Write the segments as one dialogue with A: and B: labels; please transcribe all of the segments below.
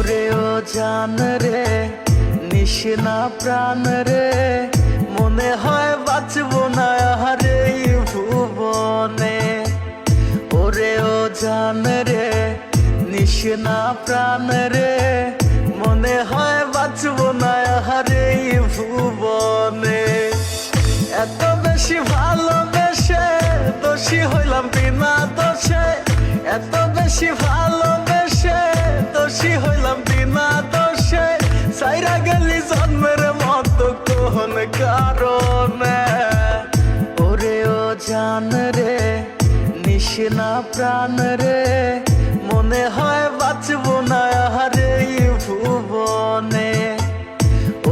A: ওরে ও জান রে নিশিনা প্রাণ রে, মনে হয় বাঁচবো না হারে ভুবনে। ওরে ও জান রে নিশিনা প্রাণ রে, মনে হয় বাঁচবো না হারে ভুবনে। এত বেশি ভালোবেসে দোষী হইলাম বিনা দোষে, এত বেশি ভালোবেসে দোষী হইলাম বিনা দোষে। সাইরা গেলি জন্মের মতো কোন কারণে। ওরে ও জান রে নিশিনা প্রাণ রে, মনে হয় বাঁচবো না হারে ভুবনে।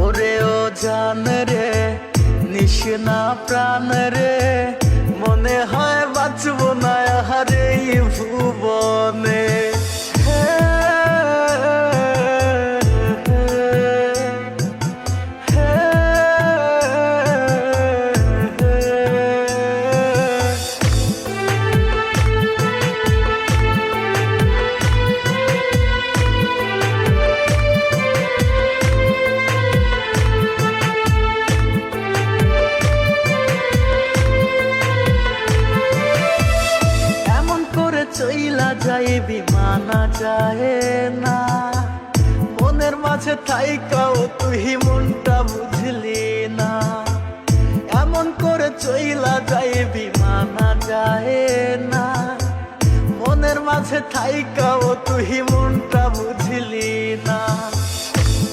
A: ওরে ও জান রে নিশিনা প্রাণ রে, মনে হয় বাঁচবো না হারে ভুবনে। চইলা যায় বিমানা যায় না, মনের মাঝে থাইকাও তুই মনটা বুঝলি না। এমন করে চইলা যায় বিমানা যায় না, মনের মাঝে থাইকাও তুই মনটা বুঝলি না।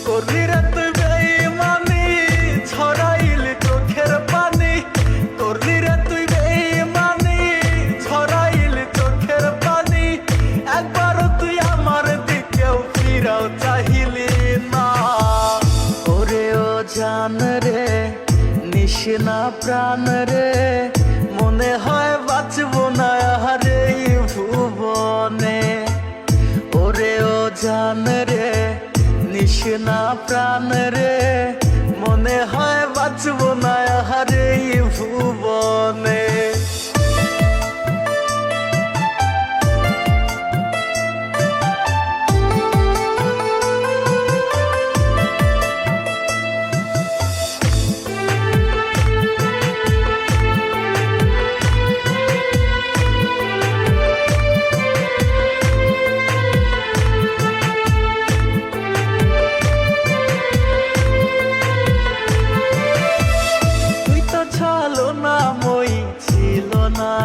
A: করলি রে তুই বেঈমানি ছড়াইলি চোখের পানি, করলি রে তুই বেঈমানি ছড়াইলি চোখের পানি। একবারও তুই আমার দিকেও ফিরাও চাহিলি না। ওরে ও জান রে নিশিনা প্রাণ রে, মনে হয় বাঁচবো না হারে ভুবনে। ওরে ও জান রে নিশিনা প্রাণ রে, মনে হয় বাঁচবো না হারে ভুবনে।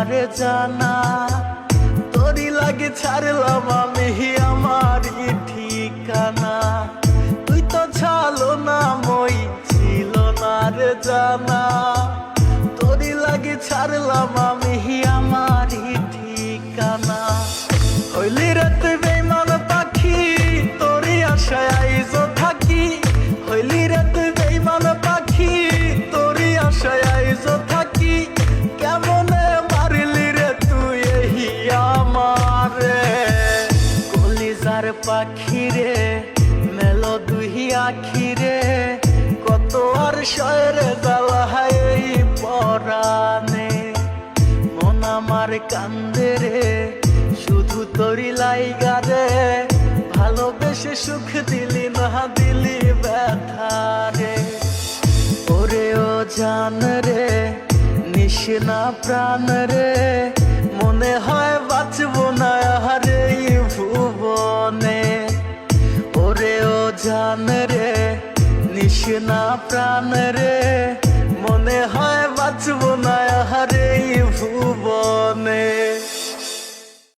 A: রে জানা তোরি লাগে ছাড়লাম আমি আমার ঠিকানা। তুই তো ছালো না মই ছিল না রে জানা, তোরি লাগে ছাড়লাম আমি আমার ঠিকানা। হইলি রে তুই বেঈমান পাখি তোরি আশায় আইজো থাকি, হইলি রে তুই বেঈমান পাখি তোরি আশায় আইজো থাকি। কেমনে মারলি রে তুই এই আমারে, কলিজার পাখি রে মেলো দুই আখি রে। কত আর শয়রে জ্বালা এই পরানে, মন আমার কান্দে রে শুধু তোরি লাইগা রে। ভালোবেসে সুখ দিলি না দিলি ব্যথা রে। ওরে ও জান রে নিশিনা প্রাণ রে, মনে হয় বাঁচবো না হারে ভুবনে। ওরে ও জান রে নিশিনা প্রাণ রে, মনে হয় বাঁচবো না হারে ভুবনে।